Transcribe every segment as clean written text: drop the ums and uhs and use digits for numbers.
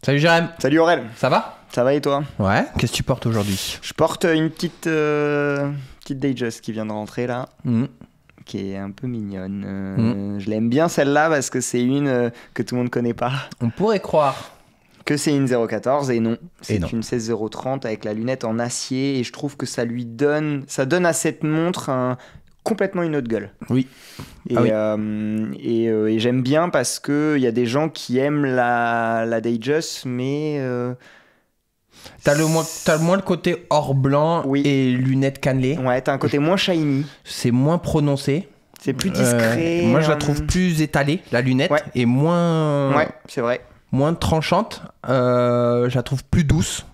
Salut Jérém. Salut Aurel. Ça va? Ça va et toi? Ouais. Qu'est-ce que tu portes aujourd'hui? Je porte une petite Datejust qui vient de rentrer là, qui est un peu mignonne. Je l'aime bien celle-là parce que c'est une que tout le monde connaît pas. On pourrait croire que c'est une 014 et non. C'est non. une 16030 avec la lunette en acier et je trouve que ça donne à cette montre complètement une autre gueule. Oui. Et j'aime bien parce qu'il y a des gens qui aiment la Datejust, mais... T'as moins le côté or blanc et lunettes cannelées. Ouais, t'as un côté moins shiny. C'est moins prononcé. C'est plus discret. Moi, je la trouve plus étalée, la lunette, et moins... Ouais, c'est vrai. Moins tranchante. Je la trouve plus douce.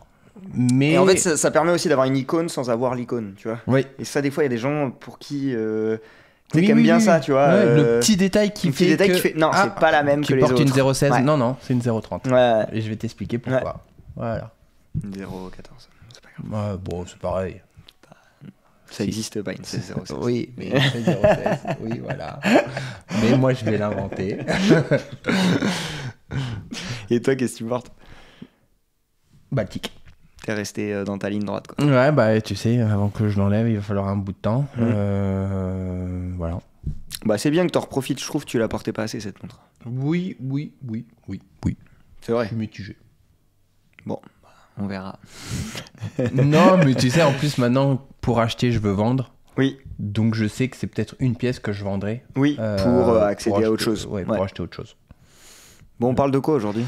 Mais... Et en fait, ça permet aussi d'avoir une icône sans avoir l'icône, tu vois. Oui. Et ça, des fois, il y a des gens pour qui... qui aiment bien ça, tu vois. Ouais, le petit détail qui fait que... Non, c'est pas la même que les autres. Tu portes une 016. Ouais. Non, c'est une 030. Ouais. Et je vais t'expliquer pourquoi. Ouais. Voilà. Une 014, c'est pas grave. Ouais, bon, c'est pareil. Ça n'existe pas, une 016. Oui, mais une 016, oui, voilà. Mais moi, je vais l'inventer. Et toi, qu'est-ce que tu portes? Baltique. T'es resté dans ta ligne droite, quoi. Ouais, bah tu sais, avant que je l'enlève, il va falloir un bout de temps. Voilà. Bah c'est bien que t'en reprofites, je trouve que tu la portais pas assez cette montre. Oui. C'est vrai. Je suis mitigé. Bon, on verra. Non, mais tu sais, en plus maintenant, pour acheter, je veux vendre. Oui. Donc je sais que c'est peut-être une pièce que je vendrai. Oui, pour accéder à autre chose. Ouais, pour acheter autre chose. Bon, on parle de quoi aujourd'hui?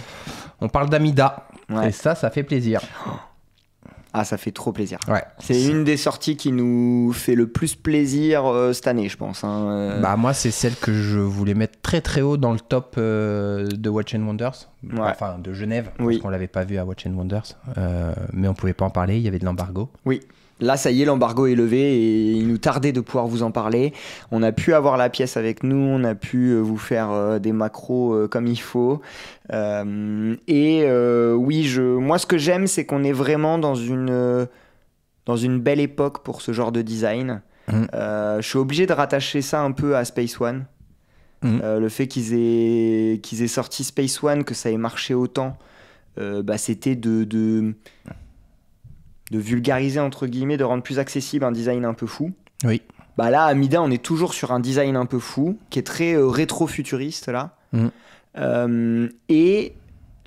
On parle d'Amida. Ouais. Et ça fait plaisir. Ah, ça fait trop plaisir. Ouais. C'est une des sorties qui nous fait le plus plaisir cette année, je pense. Bah moi, c'est celle que je voulais mettre très très haut dans le top de Watch Wonders. Ouais. Enfin, de Genève, parce qu'on l'avait pas vu à Watch Wonders. Mais on pouvait pas en parler, il y avait de l'embargo. Oui. Là, ça y est, l'embargo est levé et il nous tardait de pouvoir vous en parler. On a pu avoir la pièce avec nous, on a pu vous faire des macros comme il faut. Moi, ce que j'aime, c'est qu'on est vraiment dans une belle époque pour ce genre de design. Je suis obligé de rattacher ça un peu à Space One. Le fait qu'ils aient sorti Space One, que ça ait marché autant, c'était de vulgariser, entre guillemets, de rendre plus accessible un design un peu fou. Oui. Bah là, Amida, on est toujours sur un design un peu fou, qui est très rétro-futuriste, là. Et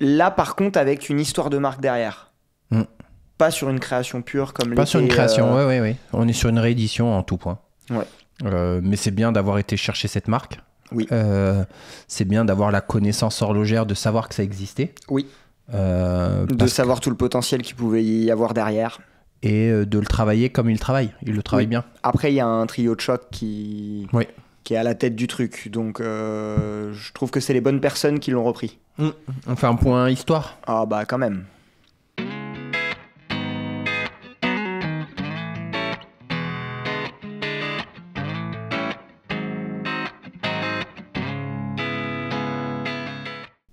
là, par contre, avec une histoire de marque derrière. Pas sur une création pure comme Pas sur une création, ouais. On est sur une réédition en tout point. Ouais. Mais c'est bien d'avoir été chercher cette marque. Oui. C'est bien d'avoir la connaissance horlogère, de savoir que ça existait. Oui. De savoir tout le potentiel qu'il pouvait y avoir derrière. Et de le travailler comme il le travaille. Il le travaille bien. Après, il y a un trio de choc qui est à la tête du truc. Donc, je trouve que c'est les bonnes personnes qui l'ont repris. On fait un point histoire. Ah bah quand même.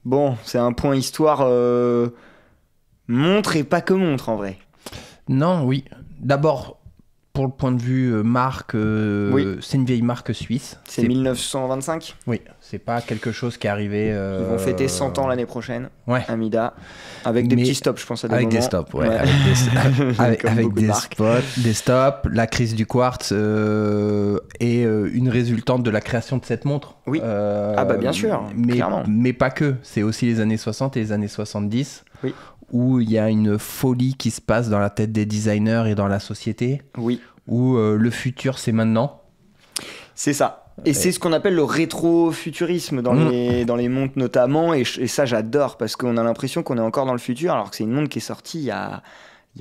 Bon, c'est un point histoire montre et pas que montre en vrai. Non, oui. D'abord, pour le point de vue marque, c'est une vieille marque suisse. C'est 1925. Oui, c'est pas quelque chose qui est arrivé... Ils vont fêter 100 ans l'année prochaine, Amida. Avec des petits stops, je pense, à des moments. Avec des stops, ouais. Avec des stops, la crise du quartz et une résultante de la création de cette montre. Oui, bien sûr, clairement. Mais pas que, c'est aussi les années 60 et les années 70. Oui. Où il y a une folie qui se passe dans la tête des designers et dans la société. Oui. Où le futur, c'est maintenant. C'est ça. Et c'est ce qu'on appelle le rétro-futurisme dans les montres notamment. Et ça, j'adore parce qu'on a l'impression qu'on est encore dans le futur alors que c'est une montre qui est sortie il y a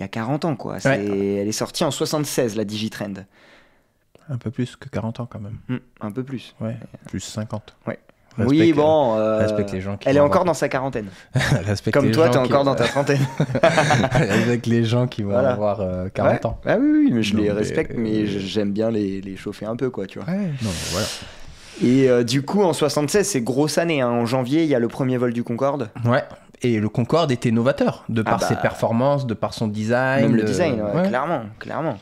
40 ans, quoi. Elle est sortie en 76, la Digitrend. Un peu plus que 40 ans, quand même. Un peu plus. Ouais, plus 50. Ouais. Respecte les gens qui elle est encore dans sa quarantaine. Comme les toi, gens t'es encore dans ta trentaine. Avec les gens qui vont avoir 40 ans. Ah oui, mais je les respecte, mais j'aime bien les chauffer un peu, quoi, tu vois. Ouais, non, voilà. Et du coup, en 76, c'est grosse année. En janvier, il y a le premier vol du Concorde. Ouais. Et le Concorde était novateur, de par ses performances, de par son design. Même le design, clairement.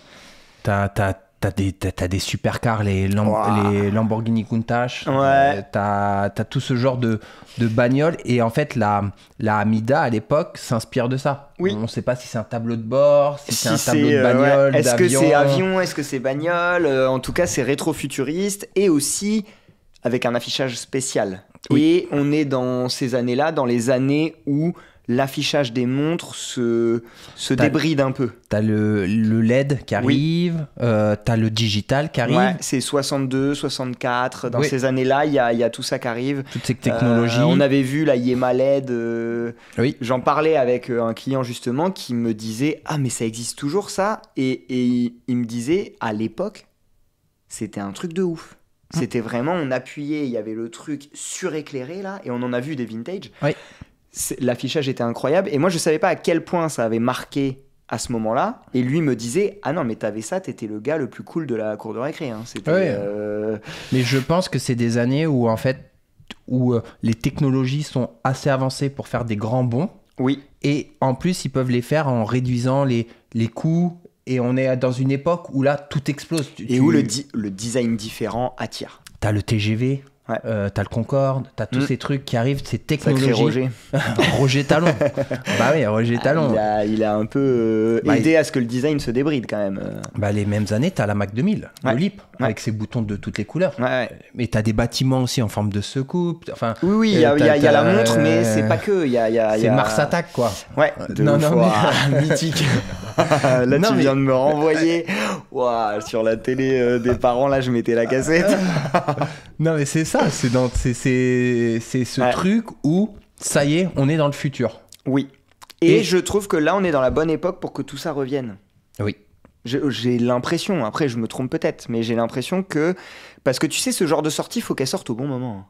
T'as des supercars, les Lamborghini Countach. Ouais. T'as tout ce genre de bagnole. Et en fait, la Amida, à l'époque, s'inspire de ça. Oui. On ne sait pas si c'est un tableau de bord, si c'est un tableau de bagnole, Est-ce d'avion. que c'est avion, est-ce que c'est bagnole en tout cas, c'est rétro-futuriste et aussi avec un affichage spécial. Oui. Et on est dans ces années-là, dans les années où l'affichage des montres se débride un peu. T'as le LED qui arrive, t'as le digital qui arrive. Ouais, c'est 62, 64. Dans ces années-là, il y a tout ça qui arrive. Toutes ces technologies. On avait vu la Yema LED. Oui. J'en parlais avec un client justement qui me disait « Ah, mais ça existe toujours ça ?» Et il me disait, à l'époque, c'était un truc de ouf. C'était vraiment, on appuyait, il y avait le truc suréclairé là, et on en a vu des vintage. Oui. L'affichage était incroyable et moi je savais pas à quel point ça avait marqué à ce moment-là et lui me disait ah non mais t'avais ça, t'étais le gars le plus cool de la cour de récré hein. C'était mais je pense que c'est des années où en fait les technologies sont assez avancées pour faire des grands bonds. Oui. Et en plus ils peuvent les faire en réduisant les coûts et on est dans une époque où là tout explose où le design différent attire. T'as le TGV. Ouais. T'as le Concorde, t'as tous ces trucs qui arrivent, ces technologies. Roger. Roger Talon. Bah oui, Roger Talon. Il a un peu aidé à ce que le design se débride quand même. Bah les mêmes années, t'as la Mac 2000, le LIP, avec ses boutons de toutes les couleurs. Ouais. Mais t'as des bâtiments aussi en forme de secoupe. Enfin, oui, il y a la montre, mais c'est pas que. C'est Mars Attack, quoi. Ouais, non, mais... mythique. Là, tu viens de me renvoyer. Wow, sur la télé des parents, là, je mettais la cassette. Non, mais c'est ça, c'est ce truc où, ça y est, on est dans le futur. Oui. Et je trouve que là, on est dans la bonne époque pour que tout ça revienne. Oui. J'ai l'impression, après je me trompe peut-être, mais j'ai l'impression que... Parce que tu sais, ce genre de sortie, il faut qu'elle sorte au bon moment,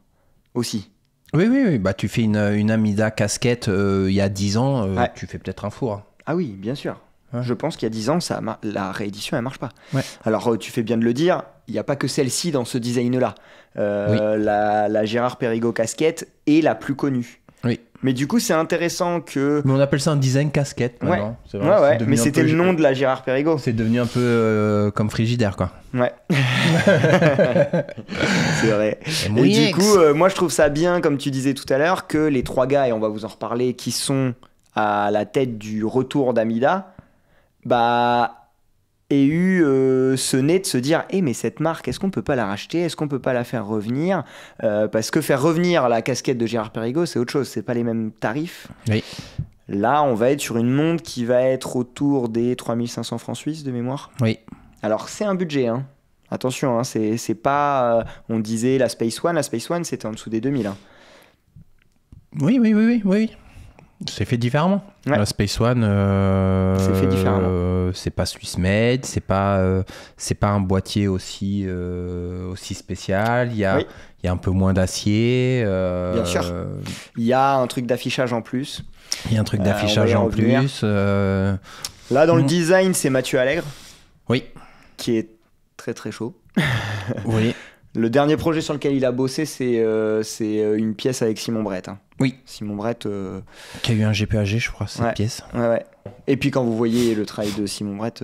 aussi. Oui. Bah, tu fais une Amida casquette il y a 10 ans, tu fais peut-être un four. Ah oui, bien sûr. Ouais. Je pense qu'il y a 10 ans, la réédition, elle marche pas. Ouais. Alors, tu fais bien de le dire, il n'y a pas que celle-ci dans ce design-là. La Gérard Perregaux casquette est la plus connue. Oui. Mais du coup, c'est intéressant que... Mais on appelle ça un design casquette maintenant. Ouais. C'est vrai, ouais. Mais c'était le nom de la Gérard Perregaux. C'est devenu un peu comme Frigidaire, quoi. Ouais. C'est vrai. Et du coup, moi, je trouve ça bien, comme tu disais tout à l'heure, que les 3 gars, et on va vous en reparler, qui sont à la tête du retour d'Amida, aient eu ce nez de se dire mais cette marque, est-ce qu'on peut pas la racheter, est-ce qu'on peut pas la faire revenir, parce que faire revenir la casquette de Gérard Perregaux, c'est autre chose, c'est pas les mêmes tarifs. Oui. Là, on va être sur une montre qui va être autour des 3500 francs suisses de mémoire. Oui. Alors, c'est un budget, hein. Attention, hein, c'est pas... on disait la Space One, c'était en dessous des 2000. Hein. Oui. C'est fait différemment. Ouais. La Space One, c'est fait différemment. C'est pas Swiss made, c'est pas un boîtier aussi spécial. Il y a un peu moins d'acier. Bien sûr. Il y a un truc d'affichage en plus. Là, dans le design, c'est Mathieu Allègre. Oui. Qui est très très chaud. Oui. Le dernier projet sur lequel il a bossé, c'est une pièce avec Simon Brett. Hein. Oui. Simon Brett. Qui a eu un GPAG, je crois, cette pièce. Ouais. Et puis quand vous voyez le travail de Simon Brett,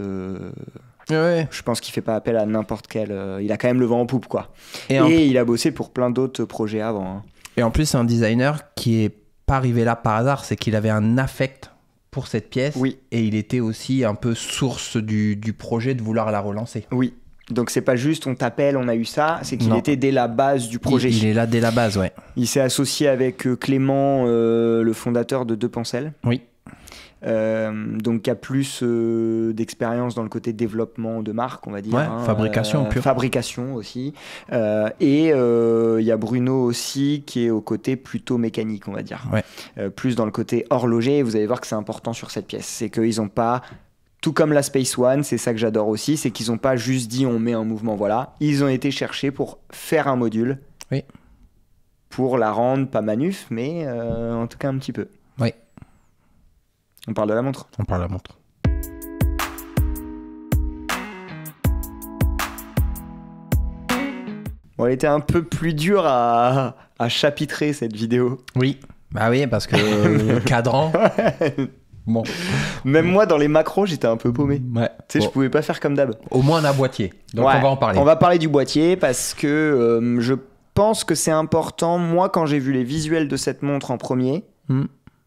je pense qu'il fait pas appel à n'importe quel. Il a quand même le vent en poupe, quoi. Et il a bossé pour plein d'autres projets avant. Hein. Et en plus, c'est un designer qui est pas arrivé là par hasard, c'est qu'il avait un affect pour cette pièce. Oui. Et il était aussi un peu source du projet de vouloir la relancer. Oui. Donc c'est pas juste on t'appelle, on a eu ça, c'est qu'il était dès la base du projet. Il est là dès la base, ouais. Il s'est associé avec Clément, le fondateur de Deux Pencelles. Oui. Donc qui a plus d'expérience dans le côté développement de marque, on va dire. Ouais, fabrication pure. Fabrication aussi. Et il y a Bruno aussi qui est au côté plutôt mécanique, on va dire. Ouais. Plus dans le côté horloger. Et vous allez voir que c'est important sur cette pièce. C'est qu'ils n'ont pas... Tout comme la Space One, c'est ça que j'adore aussi, c'est qu'ils n'ont pas juste dit on met un mouvement, voilà. Ils ont été cherchés pour faire un module. Oui. Pour la rendre pas manuf, mais en tout cas un petit peu. Oui. On parle de la montre. On parle de la montre. Bon, elle était un peu plus dure à chapitrer cette vidéo. Oui. Bah oui, parce que le cadran... Bon. Même moi, dans les macros, j'étais un peu paumé. Ouais. Tu sais, je pouvais pas faire comme d'hab. Au moins, on a un boîtier. Donc, Ouais, on va en parler. On va parler du boîtier parce que je pense que c'est important. Moi, quand j'ai vu les visuels de cette montre en premier,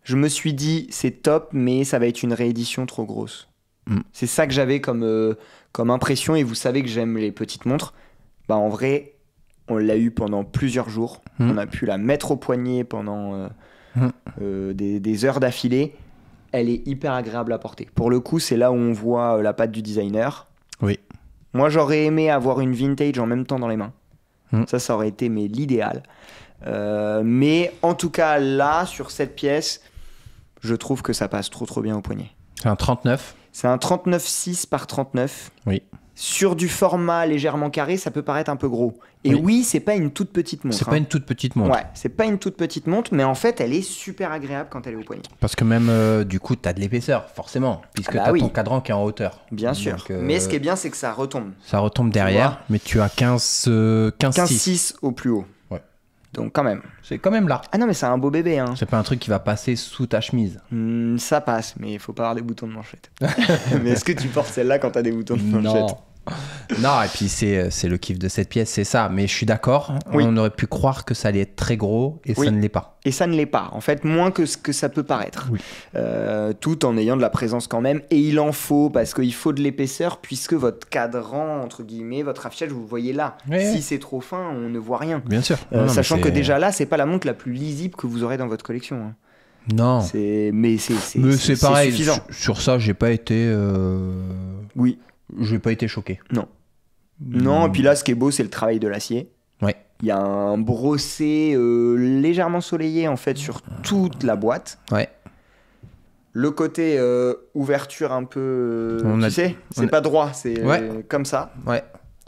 je me suis dit, c'est top, mais ça va être une réédition trop grosse. C'est ça que j'avais comme impression. Et vous savez que j'aime les petites montres. Bah, en vrai, on l'a eu pendant plusieurs jours. On a pu la mettre au poignet pendant des heures d'affilée. Elle est hyper agréable à porter. Pour le coup, c'est là où on voit la patte du designer. Oui. Moi, j'aurais aimé avoir une vintage en même temps dans les mains. Ça aurait été l'idéal. Mais en tout cas, là, sur cette pièce, je trouve que ça passe trop bien au poignet. C'est un 39. C'est un 39,6 par 39. Oui. Sur du format légèrement carré, ça peut paraître un peu gros. Et oui, c'est pas une toute petite montre. C'est pas une toute petite montre. Ouais, c'est pas une toute petite montre, mais en fait, elle est super agréable quand elle est au poignet. Parce que même, du coup, t'as de l'épaisseur, forcément, puisque t'as ton cadran qui est en hauteur. Bien sûr. Donc, mais ce qui est bien, c'est que ça retombe. Ça retombe derrière, mais tu as 15,6 au plus haut. Ouais. Donc quand même. C'est quand même là. Ah non, mais c'est un beau bébé. Hein. C'est pas un truc qui va passer sous ta chemise. Ça passe, mais il faut pas avoir des boutons de manchette. Mais est-ce que tu portes celle-là quand t'as des boutons de manchette? Non, et puis c'est le kiff de cette pièce, c'est ça. Mais je suis d'accord, on aurait pu croire que ça allait être très gros et ça ne l'est pas. Et ça ne l'est pas, en fait, moins que ce que ça peut paraître. Oui. Tout en ayant de la présence quand même. Et il en faut, parce qu'il faut de l'épaisseur, puisque votre cadran, entre guillemets, votre affichage, vous le voyez là. Si c'est trop fin, on ne voit rien. Bien sûr. Sachant que déjà là, c'est pas la montre la plus lisible que vous aurez dans votre collection. Hein. Non. Mais c'est pareil, suffisant. Sur ça, j'ai pas été... Oui. J'ai pas été choqué. Non. Non, et puis là, ce qui est beau, c'est le travail de l'acier. Ouais. Il y a un brossé légèrement soleillé, en fait, sur toute la boîte. Ouais. Le côté ouverture un peu... tu sais, c'est pas droit, c'est comme ça. Ouais.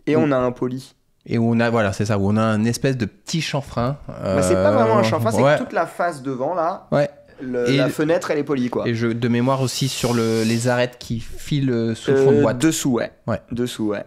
Et on a un poli. Et où on a, voilà, c'est ça, où on a un espèce de petit chanfrein. C'est pas vraiment un chanfrein, c'est que toute la face devant, là... Ouais. La fenêtre, elle est polie, quoi. Et de mémoire aussi sur les arêtes qui filent sous le fond de boîte. Dessous, ouais. Dessous, ouais.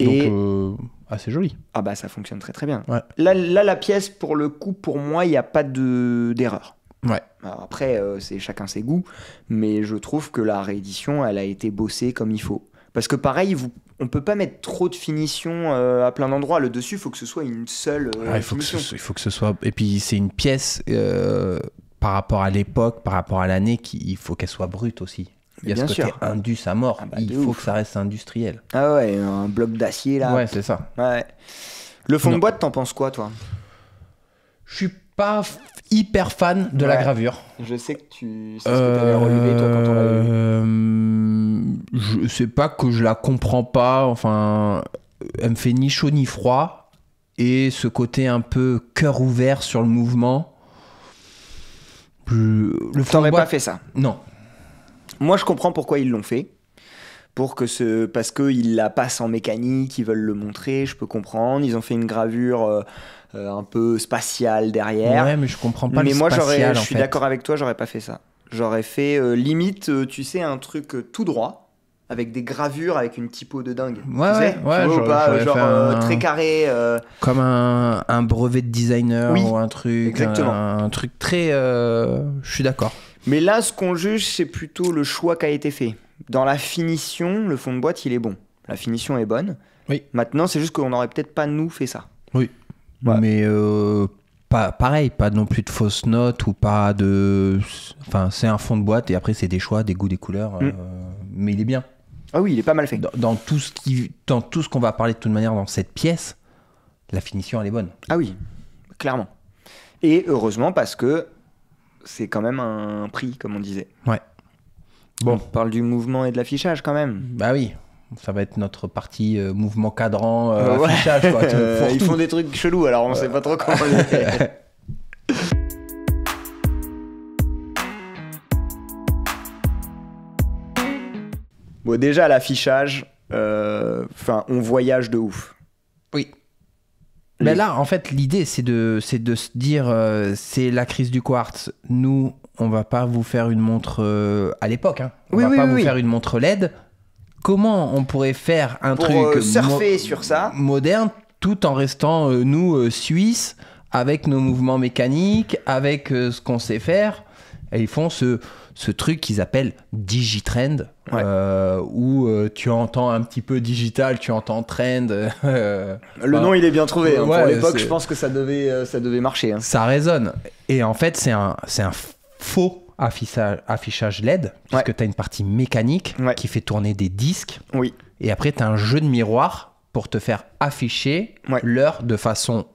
Et... Donc, assez joli. Ah bah, ça fonctionne très très bien. Ouais. Là, la pièce, pour le coup, pour moi, il n'y a pas d'erreur. Ouais. Alors après, c'est chacun ses goûts, mais je trouve que la réédition, elle a été bossée comme il faut. Parce que pareil, on peut pas mettre trop de finition à plein d'endroits. Le dessus, il faut que ce soit une seule finition. Il faut que ce soit... Et puis, c'est une pièce... par rapport à l'époque, par rapport à l'année, il faut qu'elle soit brute aussi. Il y a ce côté indus à mort. Il faut que ça reste industriel. Ah ouais, un bloc d'acier là. Ouais, c'est ça. Ouais. Le fond de boîte, t'en penses quoi, toi? Je suis pas hyper fan de la gravure. Je sais que c'est ce que t'avais relevé, toi, quand on l'a vu. Je sais pas que je la comprends pas. Enfin, elle me fait ni chaud ni froid. Et ce côté un peu cœur ouvert sur le mouvement... T'aurais pas fait ça? Non. Moi, je comprends pourquoi ils l'ont fait. Parce qu'ils la passent en mécanique, ils veulent le montrer, je peux comprendre. Ils ont fait une gravure un peu spatiale derrière. Ouais, mais je comprends pas le spatial. Mais moi, je suis fait. d'accord avec toi, j'aurais pas fait ça. J'aurais fait limite, tu sais, un truc tout droit, avec des gravures, avec une typo de dingue. Ouais, très carré. Comme un brevet de designer ou un truc. Exactement. Un truc très... je suis d'accord. Mais là, ce qu'on juge, c'est plutôt le choix qui a été fait. Dans la finition, le fond de boîte, il est bon. La finition est bonne. Oui. Maintenant, c'est juste qu'on n'aurait peut-être pas, nous, fait ça. Oui. Ouais. Mais pareil, pas non plus de fausses notes ou pas de... Enfin, c'est un fond de boîte et après, c'est des choix, des goûts, des couleurs. Mais il est bien. Ah oui, il est pas mal fait. Dans tout ce qu'on va parler de toute manière dans cette pièce, la finition, elle est bonne. Ah oui, clairement. Et heureusement, parce que c'est quand même un prix, comme on disait. Ouais. Bon, on parle du mouvement et de l'affichage quand même. Bah oui, ça va être notre partie mouvement cadran, affichage. Quoi, ils font des trucs chelous, alors on sait pas trop comment les faire. Bon, déjà, l'affichage, on voyage de ouf. Oui. Mais là, en fait, l'idée, c'est de se dire, c'est la crise du quartz. Nous, on va pas vous faire une montre à l'époque. Hein. On va pas vous faire une montre LED. Comment on pourrait faire un truc surfer sur ça moderne, tout en restant, nous, suisses, avec nos mouvements mécaniques, avec ce qu'on sait faire Et ils font ce truc qu'ils appellent Digitrend, où tu entends un petit peu digital, tu entends trend. Le nom, il est bien trouvé. Hein. Pour l'époque, je pense que ça devait marcher. Hein. Ça résonne. Et en fait, c'est un faux affichage LED, puisque tu as une partie mécanique qui fait tourner des disques. Oui. Et après, tu as un jeu de miroir pour te faire afficher l'heure de façon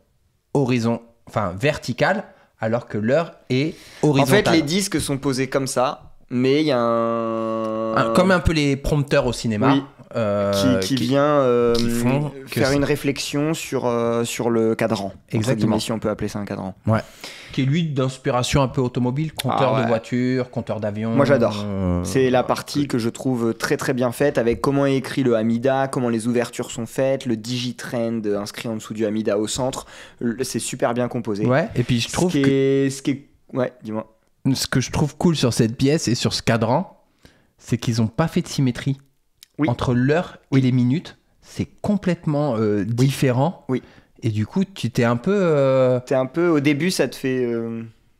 verticale, alors que l'heure est horizontale. En fait, les disques sont posés comme ça, mais il y a comme un peu les prompteurs au cinéma. Oui. Qui vient faire une réflexion sur le cadran. Exactement. Si on peut appeler ça un cadran. Ouais. Qui est lui d'inspiration un peu automobile, compteur de voiture, compteur d'avion. Moi j'adore. C'est la partie que je trouve très très bien faite, avec comment est écrit le Amida, comment les ouvertures sont faites, le Digitrend inscrit en dessous du Amida au centre. C'est super bien composé. Ouais. Et puis je trouve Ouais, dis-moi. Ce que je trouve cool sur cette pièce et sur ce cadran, c'est qu'ils n'ont pas fait de symétrie. Entre l'heure et les minutes, c'est complètement différent. Oui. Et du coup, tu t'es un peu... au début, ça te fait...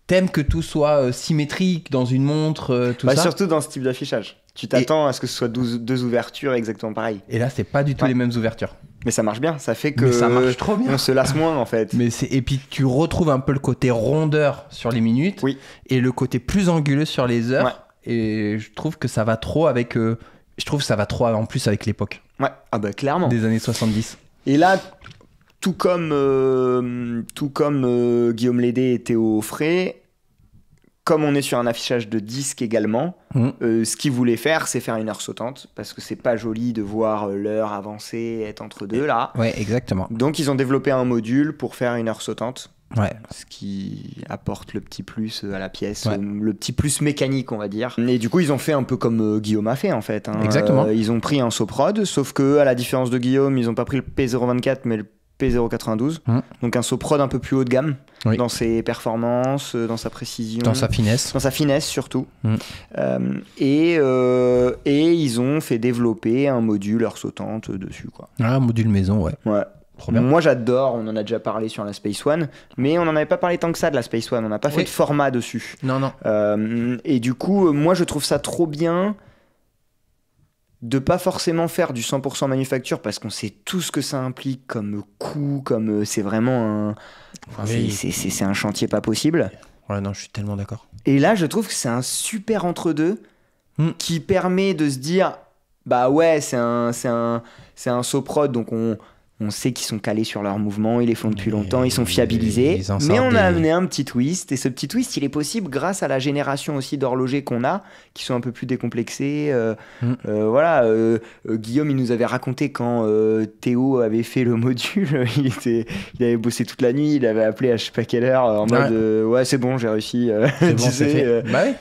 T'aimes que tout soit symétrique dans une montre, tout ça. Surtout dans ce type d'affichage. Tu t'attends à ce que ce soit deux ouvertures exactement pareilles. Et là, c'est pas du tout les mêmes ouvertures. Mais ça marche bien, ça fait que ça marche trop bien. On se lasse moins en fait. Et puis tu retrouves un peu le côté rondeur sur les minutes et le côté plus anguleux sur les heures. Ouais. Et je trouve que ça va trop avec... Je trouve que ça va trop en plus avec l'époque. Ouais, clairement. Des années 70. Et là, tout comme Guillaume Lédé et Théo Frey, comme on est sur un affichage de disque également, ce qu'ils voulaient faire, c'est faire une heure sautante, parce que c'est pas joli de voir l'heure avancer, être entre deux là. Ouais, exactement. Donc ils ont développé un module pour faire une heure sautante. Ouais. Ce qui apporte le petit plus à la pièce, le petit plus mécanique on va dire. Et du coup ils ont fait un peu comme Guillaume a fait en fait. Hein. Exactement. Ils ont pris un Soprod, sauf que à la différence de Guillaume, ils ont pas pris le P024 mais le P092. Donc un Soprod un peu plus haut de gamme dans ses performances, dans sa précision. Dans sa finesse. Dans sa finesse surtout. Et ils ont fait développer un module heure sautante dessus quoi. Un module maison, ouais. Moi j'adore, on en a déjà parlé sur la Space One, mais on n'en avait pas parlé tant que ça de la Space One, on n'a pas fait de format dessus. Non. Et du coup, moi je trouve ça trop bien de pas forcément faire du 100% manufacture parce qu'on sait tout ce que ça implique comme coût, comme c'est vraiment c'est un chantier pas possible. Ouais, non, je suis tellement d'accord. Et là, je trouve que c'est un super entre-deux qui permet de se dire, bah ouais, c'est un Soprod, donc on sait qu'ils sont calés sur leurs mouvements, ils les font depuis longtemps, ils sont fiabilisés. Mais on a amené un petit twist, et ce petit twist, il est possible grâce à la génération aussi d'horlogers qu'on a, qui sont un peu plus décomplexés. Guillaume, il nous avait raconté quand Théo avait fait le module, il avait bossé toute la nuit, il avait appelé à je sais pas quelle heure, en mode ouais, c'est bon, j'ai réussi. C'est bon, c'est fait. Bah ouais.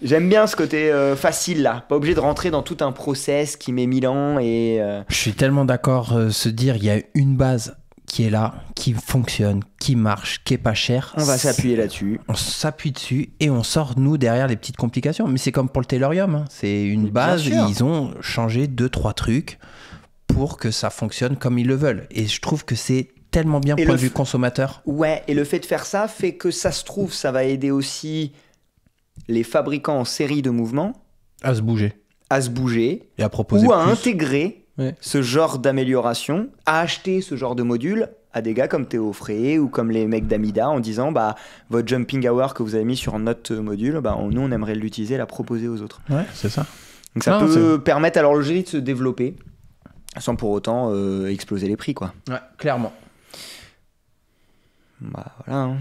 J'aime bien ce côté facile là, pas obligé de rentrer dans tout un process qui met 1000 ans et... Je suis tellement d'accord, se dire il y a une base qui est là, qui fonctionne, qui marche, qui est pas chère. On va s'appuyer là-dessus. On s'appuie dessus et on sort nous derrière les petites complications. Mais c'est comme pour le Tellurium, hein. C'est une base, ils ont changé 2-3 trucs pour que ça fonctionne comme ils le veulent. Et je trouve que c'est tellement bien point de vue consommateur. Ouais, et le fait de faire ça fait que ça se trouve, ça va aider aussi... les fabricants en série de mouvements à se bouger et à proposer ou à intégrer ce genre d'amélioration, à acheter ce genre de module à des gars comme Théo Frey ou comme les mecs d'Amida en disant bah votre jumping hour que vous avez mis sur notre module, bah nous on aimerait l'utiliser, la proposer aux autres. Ouais, c'est ça. Donc ça peut permettre à l'horlogerie de se développer sans pour autant exploser les prix quoi. Ouais, clairement. Bah voilà. Hein.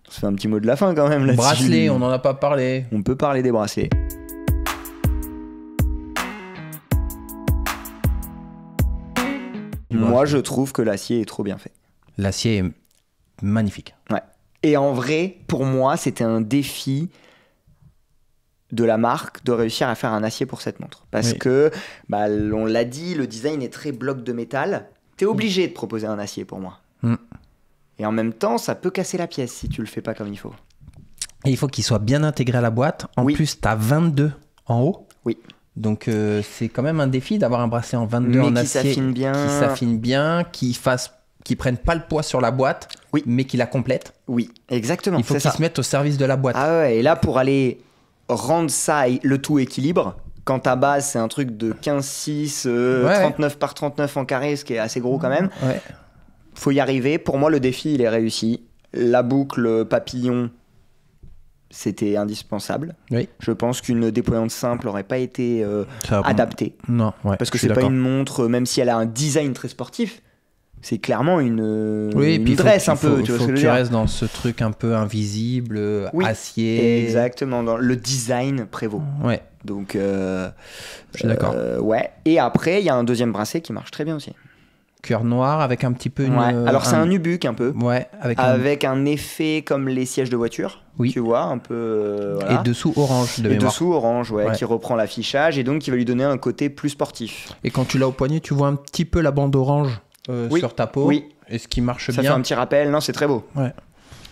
On se fait un petit mot de la fin quand même là-dessus. Bracelet, on n'en a pas parlé. On peut parler des bracelets. Moi, je trouve que l'acier est trop bien fait. L'acier est magnifique. Ouais. Et en vrai, pour moi, c'était un défi de la marque de réussir à faire un acier pour cette montre. Parce que, bah, on l'a dit, le design est très bloc de métal. T'es obligé de proposer un acier pour moi. Et en même temps, ça peut casser la pièce si tu le fais pas comme il faut. Et il faut qu'il soit bien intégré à la boîte. En plus, tu as 22 en haut. Oui. Donc, c'est quand même un défi d'avoir un bracelet en 22 en acier. Qui s'affine bien. Qui fasse qui prennent pas le poids sur la boîte, mais qui la complètent. Oui, exactement. Il faut qu'ils se mettent au service de la boîte. Ah ouais, et là, pour aller rendre ça, le tout équilibre, quand ta base, c'est un truc de 15-6, 39 par 39 en carré, ce qui est assez gros quand même, faut y arriver. Pour moi, le défi, il est réussi. La boucle papillon, c'était indispensable. Oui. Je pense qu'une déployante simple n'aurait pas été adaptée. Non, parce que c'est pas une montre, même si elle a un design très sportif, c'est clairement une dresse un peu. Il faut que tu restes dans ce truc un peu invisible, acier. Exactement, le design prévaut. Ouais. Donc, je suis d'accord. Ouais. Et après, il y a un deuxième bracelet qui marche très bien aussi. Cœur noir avec un petit peu alors c'est un nubuck un peu. Ouais, avec un effet comme les sièges de voiture. Oui. Tu vois, un peu. Et dessous orange de mémoire. Dessous orange, qui reprend l'affichage et donc qui va lui donner un côté plus sportif. Et quand tu l'as au poignet, tu vois un petit peu la bande orange sur ta peau. Oui. Et ce qui marche bien. Ça fait un petit rappel. Non, c'est très beau. Ouais.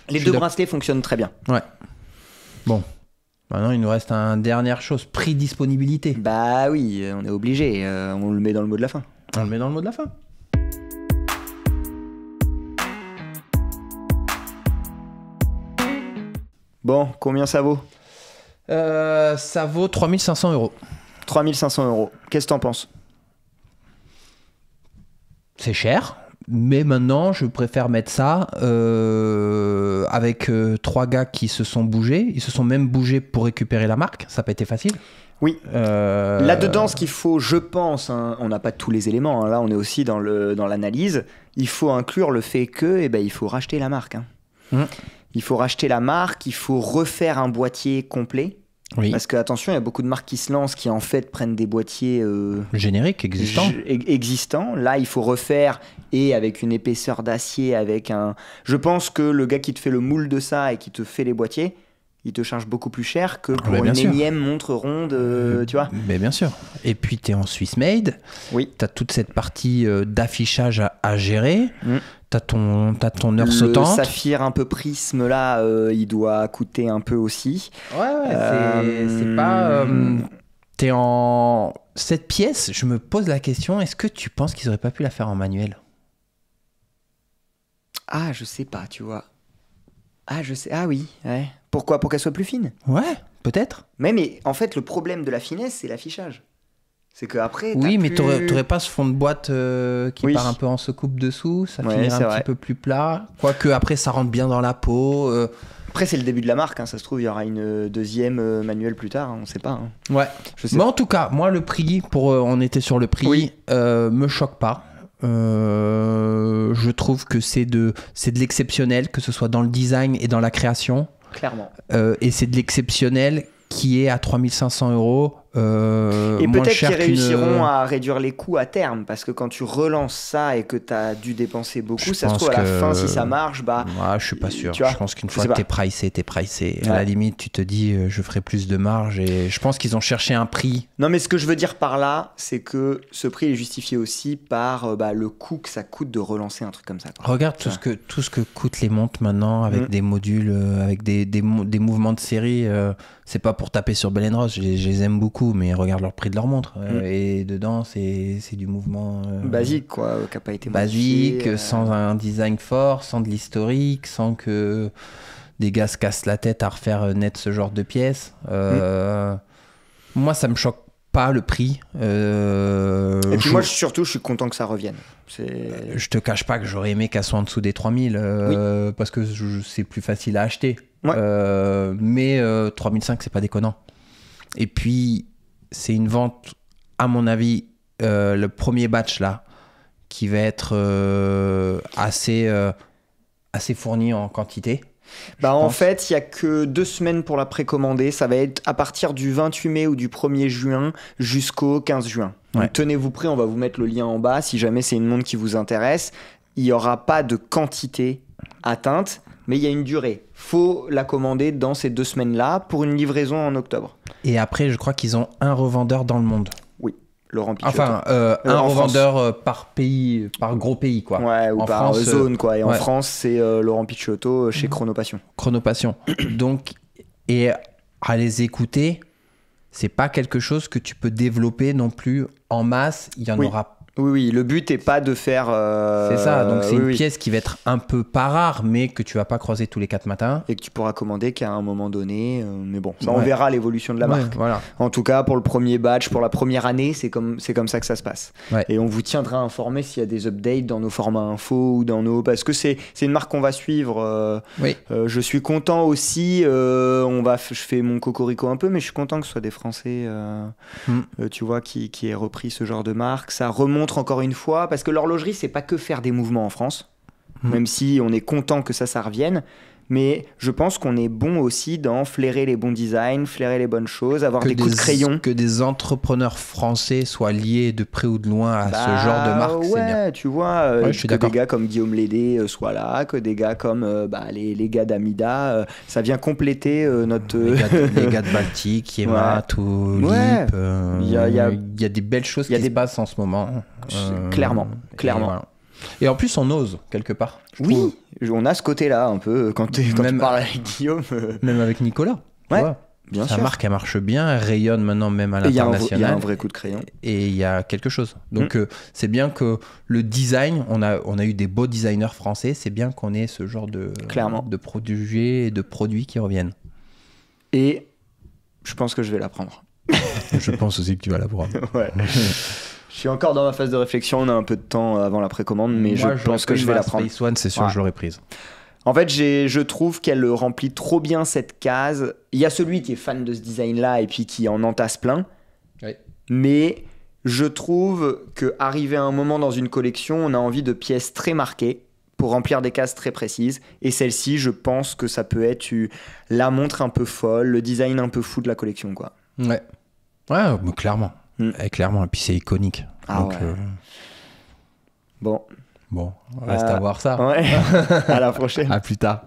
Les deux bracelets fonctionnent très bien. Ouais. Bon. Maintenant, il nous reste une dernière chose, prix disponibilité. Bah oui, on est obligé. On le met dans le mot de la fin. On le met dans le mot de la fin. Bon, combien ça vaut ? Ça vaut 3 500 €. 3 500 €. Qu'est-ce que t'en penses ? C'est cher, mais maintenant, je préfère mettre ça avec 3 gars qui se sont bougés. Ils se sont même bougés pour récupérer la marque. Ça n'a pas été facile. Oui. Là-dedans, ce qu'il faut, je pense, on n'a pas tous les éléments. Là, on est aussi dans l'analyse. Il faut inclure le fait que, il faut racheter la marque. Il faut racheter la marque, il faut refaire un boîtier complet. Oui. Parce que, attention, il y a beaucoup de marques qui se lancent qui, en fait, prennent des boîtiers génériques, existants. Là, il faut refaire et avec une épaisseur d'acier, Je pense que le gars qui te fait le moule de ça et qui te fait les boîtiers, il te charge beaucoup plus cher que pour une énième montre ronde, tu vois. Mais bien sûr. Et puis, tu es en Swiss Made. Oui. Tu as toute cette partie d'affichage à gérer. T'as ton heure sautante. Le saphir un peu prisme là, il doit coûter un peu aussi. C'est pas. T'es en. Cette pièce, je me pose la question, est-ce que tu penses qu'ils auraient pas pu la faire en manuel ? Ah, je sais pas, tu vois. Ah, je sais. Ah oui, ouais. Pourquoi ? Pour qu'elle soit plus fine ? Ouais, peut-être. Mais en fait, le problème de la finesse, c'est l'affichage. C'est qu'après. Oui, mais t'aurais pas ce fond de boîte qui part un peu en secoupe dessous, ça finirait un petit peu plus plat. Quoique après, ça rentre bien dans la peau. Après, c'est le début de la marque, ça se trouve, il y aura une deuxième manuelle plus tard, on sait pas. Ouais. Mais en tout cas, moi, le prix, on était sur le prix, me choque pas. Je trouve que c'est de l'exceptionnel, que ce soit dans le design et dans la création. Clairement. Et c'est de l'exceptionnel qui est à 3 500 €. Et peut-être qu'ils réussiront à réduire les coûts à terme, parce que quand tu relances ça et que tu as dû dépenser beaucoup, ça se trouve à la fin, si ça marche, je suis pas sûr. Je pense qu'une fois que t'es pricé. À la limite, tu te dis, je ferai plus de marge, et je pense qu'ils ont cherché un prix. Non, mais ce que je veux dire par là, c'est que ce prix est justifié aussi par le coût que ça coûte de relancer un truc comme ça. Regarde tout ce que coûtent les montres maintenant, avec des modules, avec des mouvements de série. C'est pas pour taper sur Bell & Ross, je les aime beaucoup, mais regarde leur prix de leur montre. Et dedans, c'est du mouvement basique, quoi, qui n'a pas été basique, sans un design fort, sans de l'historique, sans que des gars se cassent la tête à refaire net ce genre de pièces. Moi, ça me choque pas le prix. Et puis moi, surtout, je suis content que ça revienne. Je te cache pas que j'aurais aimé qu'elle soit en dessous des 3000, parce que c'est plus facile à acheter. Ouais. Mais 3005, c'est pas déconnant. Et puis, c'est une vente, à mon avis, le premier batch là, qui va être assez fourni en quantité. En fait, il n'y a que 2 semaines pour la précommander. Ça va être à partir du 28 mai ou du 1er juin jusqu'au 15 juin. Donc, tenez-vous prêts, on va vous mettre le lien en bas si jamais c'est une montre qui vous intéresse. Il n'y aura pas de quantité atteinte, mais il y a une durée. Faut la commander dans ces 2 semaines-là pour une livraison en octobre. Et après, je crois qu'ils ont un revendeur dans le monde. Oui, Laurent Picciotto. Enfin, un revendeur par pays, par gros pays, quoi. Ouais, ou en par France, zone, quoi. Et en France, c'est Laurent Picciotto chez Chronopassion. Chronopassion. Donc, et à les écouter, c'est pas quelque chose que tu peux développer non plus en masse. Il y en aura Oui, le but n'est pas de faire... C'est ça, donc c'est une pièce qui va être un peu pas rare, mais que tu vas pas croiser tous les 4 matins. Et que tu pourras commander qu'à un moment donné. Mais bon, ça on verra l'évolution de la marque. Voilà. En tout cas, pour le premier batch, pour la première année, c'est comme ça que ça se passe. Ouais. Et on vous tiendra informé s'il y a des updates dans nos formats info ou dans nos... Parce que c'est une marque qu'on va suivre. Je suis content aussi, je fais mon cocorico un peu, mais je suis content que ce soit des Français, tu vois, qui aient repris ce genre de marque. Ça remonte encore une fois, parce que l'horlogerie, c'est pas que faire des mouvements en France, même si on est content que ça revienne, mais je pense qu'on est bon aussi dans flairer les bons designs, flairer les bonnes choses, avoir des coups de crayon. Que des entrepreneurs français soient liés de près ou de loin à ce genre de marque, c'est bien. Tu vois, que des gars comme Guillaume Lédé soient là, que des gars comme les gars d'Amida, ça vient compléter notre... Les gars de Baltic, Yema, tout Lip, il y a des belles choses qui se passent en ce moment. Clairement. Voilà. Et en plus, on ose, quelque part. Oui, on a ce côté-là, un peu, quand tu parles avec Guillaume. Même avec Nicolas. Bien sûr. Sa marque, elle marche bien, elle rayonne maintenant même à l'international. Il y a un vrai coup de crayon. Et il y a quelque chose. Donc, c'est bien que le design, on a eu des beaux designers français, c'est bien qu'on ait ce genre de produits et de produits qui reviennent. Et je pense que je vais la prendre. Je pense aussi que tu vas la prendre. Ouais. Je suis encore dans ma phase de réflexion, on a un peu de temps avant la précommande, mais je pense que je vais la prendre. Space One, c'est sûr, je l'aurais prise. En fait, je trouve qu'elle remplit trop bien cette case. Il y a celui qui est fan de ce design-là et puis qui en entasse plein. Oui. Mais je trouve qu'arrivé à un moment dans une collection, on a envie de pièces très marquées pour remplir des cases très précises. Et celle-ci, je pense que ça peut être la montre un peu folle, le design un peu fou de la collection, quoi. Ouais, mais clairement. Clairement, et puis c'est iconique. Donc, Bon, reste à voir ça. Ouais. À la prochaine. À plus tard.